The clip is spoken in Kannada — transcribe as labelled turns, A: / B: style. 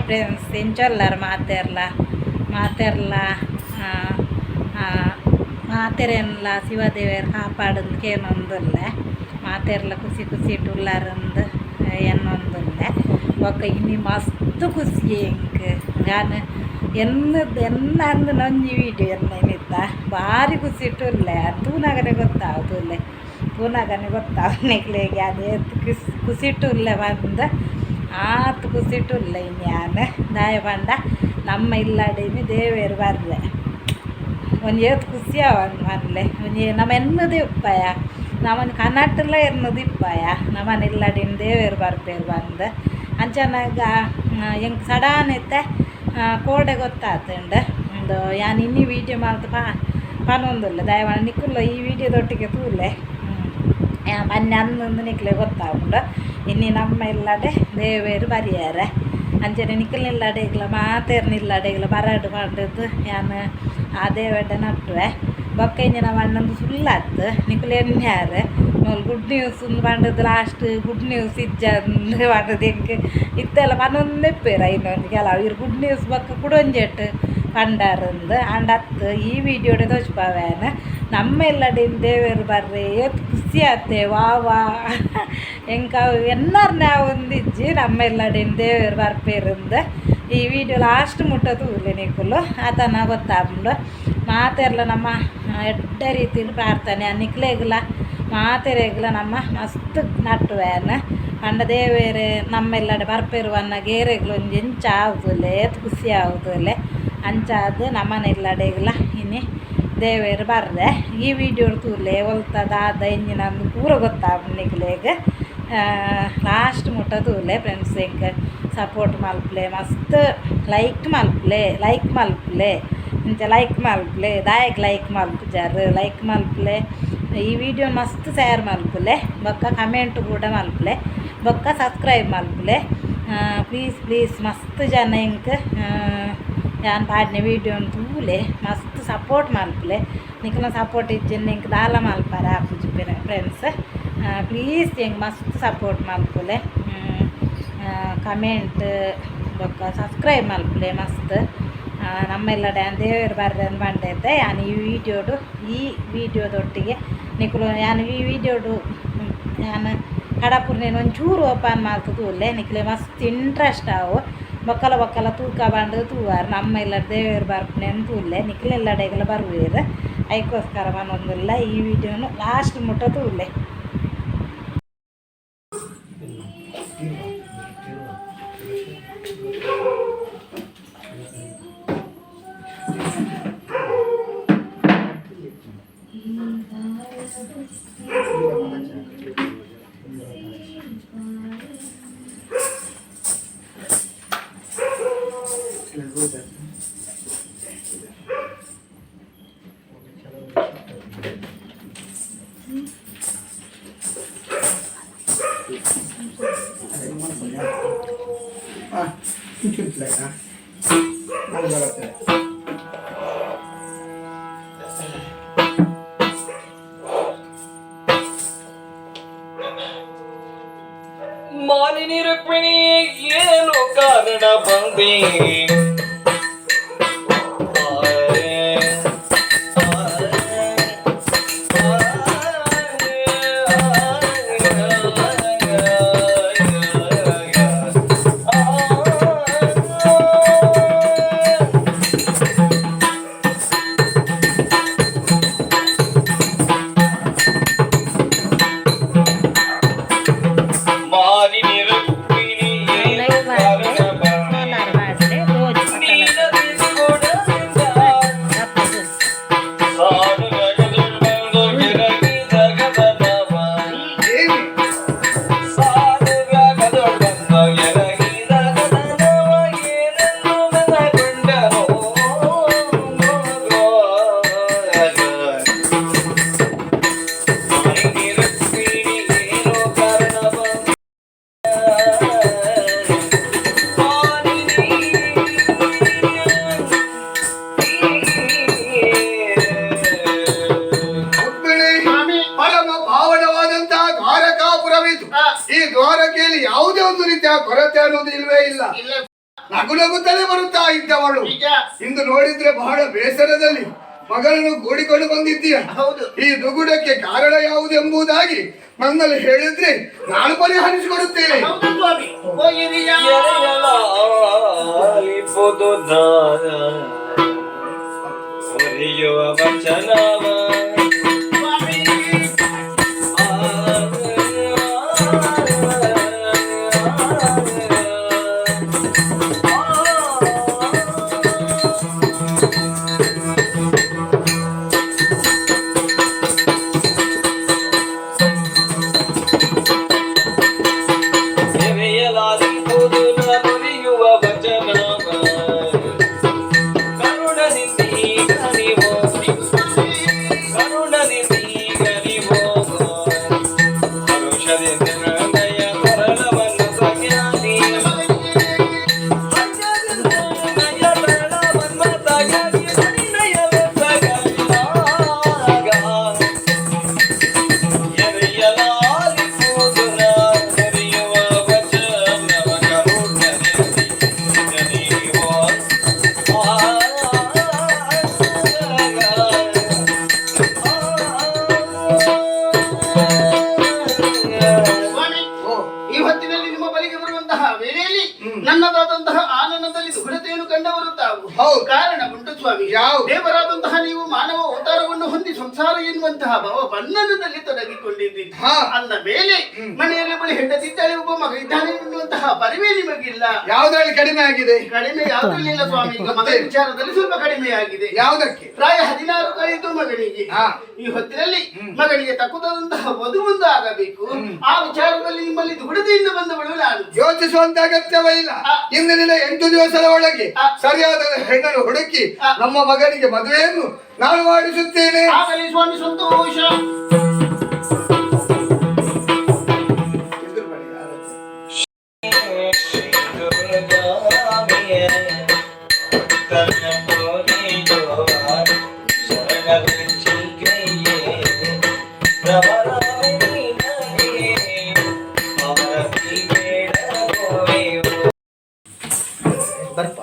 A: ಫ್ರೆಂಡ್ಸ್ ಎಂಚೊಲ್ಲಾರ ಮಾತೆರ್ಲ ಮಾತೆರೆನ್ಲ ಶಿವದೇವಿಯರ್ ಕಾಪಾಡಂದು ಕೇನೊಂದುಲ್ಲೆ ಮಾತೆರ್ಲ ಖುಷಿ ಇಟ್ಟುಲ್ಲಾರಂದು ಎನ್ನೊಂದುಲ್ಲೆ ಬೊಕ್ಕ ಇನ್ನಿ ಮಸ್ತ್ ಖುಷಿ ಎಂಕ್ ನಾನು ಎನ್ನಂದು ನೊಂಜಿ ವೀಡಿಯೋ ಎನ್ನೇನಿತ್ತ ಭಾರಿ ಖುಷಿ ಇಟ್ಟುಲ್ಲೆ ತೂನಾಗನೆ ಗೊತ್ತಾವನೆಗ್ಲೆಗೆ ಅದೇ ಖುಷಿ ಇಟ್ಟುಲ್ಲೆ ಬಂದು ಆತು ಖುಷಿ ಇಟ್ಟುಲ್ಲೆ ಇನ್ನು ಯಾನು ದಾಯ ಪಂಡ ನಮ್ಮ ಇಲ್ಲಾಡೇನಿ ದೇವೇರು ಬರ್ರೆ ಒಂದು ಏತು ಖುಷಿ ಮನ್ಲೆ ಒಂಜಿ ನಮ್ಮ ಎನ್ನದು ಇಪ್ಪಯ ನಮ್ಮನ್ನು ಕನ್ನಡಲ್ಲ ಎನ್ನದು ಇಪ್ಪಯ ನಮ್ಮನೆ ಇಲ್ಲಾಡಿನ ದೇವೇರು ಬರ್ಪೇರು ಬಂದು ಅಂಚನಾಗ ಹೆಂಗೆ ಸಡಾನೈತೆ ಕೋಡೆ ಗೊತ್ತಾತಂಡು ಒಂದು ಯಾನು ಇನ್ನಿ ವೀಡಿಯೋ ಮಾಡ್ದು ಪನೊಂದುಲ್ಲ ದಯವಾಣ ನಿಕ್ಕುಲ್ಲ ಈ ವಿಡಿಯೋದೊಟ್ಟಿಗೆ ತೂಲೆ ಮೊನ್ನೆ ಅನ್ನೊಂದು ನಿಕ್ಲೆ ಗೊತ್ತಾಗುಂಡು ಇನ್ನಿ ನಮ್ಮ ಇಲ್ಲಡೆ ದೇವೇರು ಬರಿಯಾರೆ ಅಂಚನೆ ನಿಕ್ಕಲ್ನಿಲ್ಲಡೆಗ್ಲ ಮಾತೇರ್ನಿಲ್ಲಡೆಗ್ಲ ಬರಡು ಮಾಡಿದ್ದು ಯಾನು ಆ ದೇವಡ್ಡ ನಟ್ಟುವೆ ಬೊಕ್ಕ ಇಂಜಿನ ಮಣ್ಣೊಂದು ಸುಳ್ಳಾತ್ತು ನಿಕ್ಕಲು ಎನ್ಯಾರು ಗುಡ್ ನ್ಯೂಸ್ ಬಂಡದ್ದು ಲಾಸ್ಟ್ ಗುಡ್ ನ್ಯೂಸ್ ಇಜ್ಜಂದು ಬಂಡದ್ದು ಹೆಂಗೆ ಇತ್ತೆಲ್ಲ ಪನೊಂದೆಪ್ಪೇರ ಇನ್ನೊಂದು ಕೆಲವು ಇವ್ರು ಗುಡ್ ನ್ಯೂಸ್ ಬೊಕ್ಕ ಕುಡೊಂಜೆಟ್ಟು ಪಂಡಾರಂದು ಅಂಡತ್ತು ಈ ವಿಡಿಯೋಡೆ ತೋಚ್ಪಾವೇನ ನಮ್ಮ ಎಲ್ಲಡಿನ ದೇವೇರು ಬರ್ರಿ ಏತ್ ಖುಷಿ ಆತೆ ವಾ ಎಂಕ ಎನ್ನಾರ್ನ ಒಂದಿಜ್ಜಿ ನಮ್ಮ ಎಲ್ಲಡಿನ ದೇವೇರು ಬರ್ಪೇರಿಂದ ಈ ವಿಡಿಯೋ ಲಾಸ್ಟ್ ಮುಟ್ಟ ತೂರ್ಲೆ ನಿಕ್ಕಲು ಆತನ ಗೊತ್ತಾಗ್ಬಿಡು ಮಾತೆರ್ಲ ನಮ್ಮ ಎಡ್ಡ ರೀತಿಯಲ್ಲಿ ಪ್ರಾರ್ಥನೆ ನಿಕ್ಲೆಗ್ಲ ಮಾತೆರೆಗ್ಲ ನಮ್ಮ ಮಸ್ತ್ ನಟ್ಟುವೇನ ಪಂಡ ದೇವೇರೆ ನಮ್ಮೆಲ್ಲಡೆ ಬರ್ಪೇರುವನ್ನ ಗೇರೆಗ್ಲು ಒಂಜಿ ಎಂಚ ಆಗುದಿಲ್ಲ ಏತ್ ಖುಷಿ ಆಗುದಿಲ್ಲ ಅಂಚಾದ ನಮ್ಮನೆಲ್ಲಡೆಗ್ಲ ಇನ್ನಿ ದೇವೇರು ಬರ್ರೆ ಈ ವಿಡಿಯೋ ತೂರ್ಲೆ ಹೊಲ್ತದಾದ ಎಂಜಿನಂದು ಪೂರ ಗೊತ್ತಾಗ್ನಿಕ್ಲೆಗ್ ಲಾಸ್ಟ್ ಮುಟ್ಟ ತೂರ್ಲೆ ಫ್ರೆಂಡ್ಸ್ ಹೆಂಗೆ ಸಪೋರ್ಟ್ ಮಲ್ಪ್ಲೆ ಮಸ್ತ್ ಲೈಕ್ ಮಲ್ಪ್ಲೆ ಇಂಚ ಲೈಕ್ ಮಲ್ಪ್ಲೆ ದಾಯಕ್ ಲೈಕ್ ಮಲ್ಪುಜಾರು ಲೈಕ್ ಮಲ್ಪ್ಲೆ ಈ ವಿಡಿಯೋ ಮಸ್ತ್ ಶೇರ್ ಮಲ್ಪುಲೆ ಬೊಕ್ಕ ಕಮೆಂಟ್ ಕೂಡ ಮಲ್ಪುಲೆ ಬೊಕ್ಕ ಸಬ್ಸ್ಕ್ರೈಬ್ ಮಲ್ಪುಲೆ ಪ್ಲೀಸ್ ಮಸ್ತ್ ಜನ ಇಂಕ್ ಯಾನ್ ಪಾಡ್ನೆ ವಿಡಿಯೋನ ತೂಲೆ ಮಸ್ತ್ ಸಪೋರ್ಟ್ ಮಲ್ಪುಲೆ ನಿಕ್ಲ ಸಪೋರ್ಟ್ ಇಜ್ಜಿನ ಇಂಕ್ ದಾಲ ಮಲ್ಪಾರ ಆಪುಜಿ ಫ್ರೆಂಡ್ಸ್ ಪ್ಲೀಸ್ ಹೆಂಗೆ ಮಸ್ತ್ ಸಪೋರ್ಟ್ ಮಲ್ಪುಲೆ ಕಮೆಂಟ್ ಬೊಕ್ಕ ಸಬ್ಸ್ಕ್ರೈಬ್ ಮಲ್ಪುಲೆ ಮಸ್ತ್ ನಮ್ಮೆಲ್ಲ ದೇವೇರು ಬರ್ರೆ ಅಂತ ಬಂಡೈತೆ ಯಾನು ಈ ವಿಡಿಯೋದೊಟ್ಟಿಗೆ ನಿಕ್ಕಲು ಯಾನು ಈ ವಿಡಿಯೋಡು ಯಾನು ಕಡಪುರ್ನೇನು ಒಂಚೂರು ಓಪನ್ ಮಾಡ್ತದೂಲೆ ನಿಕ್ಲೆ ಮಸ್ತ್ ಇಂಟ್ರೆಸ್ಟ್ ಅವು ಬೊಕ್ಕಲ ತೂಕ ಬಂಡು ತೂವಾರು ನಮ್ಮ ಎಲ್ಲ ದೇವೇರು ಬರ್ಪನೆ ತೂಲೆ ನಿಕ್ಲೆಲ್ಲಡೆಗೆಲ್ಲ ಬರುವೇರು ಅದಕ್ಕೋಸ್ಕರ ಮನೊಂದಿಲ್ಲ ಈ ವಿಡಿಯೋನು ಲಾಸ್ಟ್ ಮುಟ್ಟ ತೂಲೆ
B: ಮಾಲಿನಿ ರುಕ್ಮಿಣಿ ಏನು ಕಾರಣ ಬಂದೆ
C: ನಗು ನಗುತ್ತಲೇ ಬರುತ್ತಾ ಇದ್ದವಳು
D: ನಿಜ.
C: ಇಂದು ನೋಡಿದ್ರೆ ಬಹಳ ಬೇಸರದಲ್ಲಿ ಮಗಳನ್ನು ಕೂಡಿಕೊಂಡು ಬಂದಿದ್ದೀಯ.
D: ಹೌದು.
C: ಈ ದುಗುಡಕ್ಕೆ ಕಾರಣ ಯಾವುದು ಎಂಬುದಾಗಿ ನನ್ನಲ್ಲಿ ಹೇಳಿದ್ರೆ ನಾನು ಪರಿಹರಿಸಿಕೊಡುತ್ತೇನೆ.
D: ಹೌದು ಸ್ವಾಮಿ. ಹೋಗಿದೀಯ?
B: ಎರೆಯಲಾಲಿಪುದು ದಾನ ಹೊರೆಯುವ ವಚನವ
D: ಸ್ವಾಮಿ.
B: ಎರೆಯಲಾಲಿಪುದು ಹೊರೆಯುವ ವಚನವ ಕರುಣನಿಂದೀಗನಿವೋ ಕರುಣನಿಂದೀಗನಿವೋ ಹರುಷದಿಂದ ನಯ ತರಳವನ್ನು ಸಜ್ಞಾನಿ ನಯ ತರಳವನ್ನು ಸಜ್ಞಾನಿ ನಯವೆ ಸಗಲಾಗ ಎರೆಯಲಾಲಿಪುದು ಹೊರೆಯುವ ವಚನವ ಕರುಣನಿಂದೀಗನಿವೋ
D: ಸ್ವಾಮಿ, ಈ ಹೊತ್ತಿನಲ್ಲಿ ನಿಮ್ಮ ಬಳಿಗೆ ಬರುವಂತಹ ವೇಳೆಯಲ್ಲಿ ನನ್ನದಾದಂತಹ ಆನಂದದಲ್ಲಿ ದುಗುಡತೆಯನ್ನು ಕಂಡವರು ತಾವು.
C: ಹೌದು.
D: ಕಾರಣ ಉಂಟು ಸ್ವಾಮಿ.
C: ಯಾವುದು?
D: ದೇವರಾದಂತಹ ನೀವು ಮಾನವ ಅವತಾರವನ್ನು ಹೊಂದಿ ಸಂಸಾರ ಎನ್ನುವಂತಹ ಭವ ಬಂಧನದಲ್ಲಿ ತೊಡಗಿಕೊಂಡಿದ್ದೀರಿ.
C: ಹಾ.
D: ಅಂದ ಮೇಲೆ ಮನೆಯಲ್ಲಿ ಬಳಿ ಹೆಂಡತಿದ್ದಾಳೆ, ಒಬ್ಬ ಮಗ ಇದ್ದಾನೆ ಎನ್ನುವಂತಹ ಪರಿವೇ ನಿಮಗಿಲ್ಲ.
C: ಯಾವುದ್ರಲ್ಲಿ ಕಡಿಮೆ ಆಗಿದೆ?
D: ಕಡಿಮೆ ಯಾವುದರಲ್ಲಿಲ್ಲ ಸ್ವಾಮಿ. ಈಗ ಮಗ ವಿಚಾರದಲ್ಲಿ ಸ್ವಲ್ಪ ಕಡಿಮೆ ಆಗಿದೆ.
C: ಯಾವುದಕ್ಕೆ?
D: ಪ್ರಾಯ 16 ಕಳೆಯಿತು ಮಗನಿಗೆ.
C: ಹಾ.
D: ಈ ಹೊತ್ತಿನಲ್ಲಿ ಮಗನಿಗೆ ತಕ್ಕುದಂತಹ ವಧುವೊಂದು ಆಗಬೇಕು. ಆ ವಿಚಾರದಲ್ಲಿ ನಿಮ್ಮಲ್ಲಿ ದುಗುಡತೆಯಿಂದ ಬಂದವಳು ನಾನು.
C: ಯೋಚಿಸುವಂತ ಅಗತ್ಯವೇ ಇಲ್ಲ. ಇಂದಿನ 8 ದಿವಸದ ಒಳಗೆ ಸರಿಯಾದ ಹೆಣ್ಣನ್ನು ಹುಡುಕಿ ನಮ್ಮ ಮಗನಿಗೆ ಮದುವೆಯನ್ನು ನಾನು ಮಾಡಿಸುತ್ತೇನೆ.
D: ಆಗಲಿ ಸ್ವಾಮಿ, ಸಂತೋಷ. ಬರ್ಪ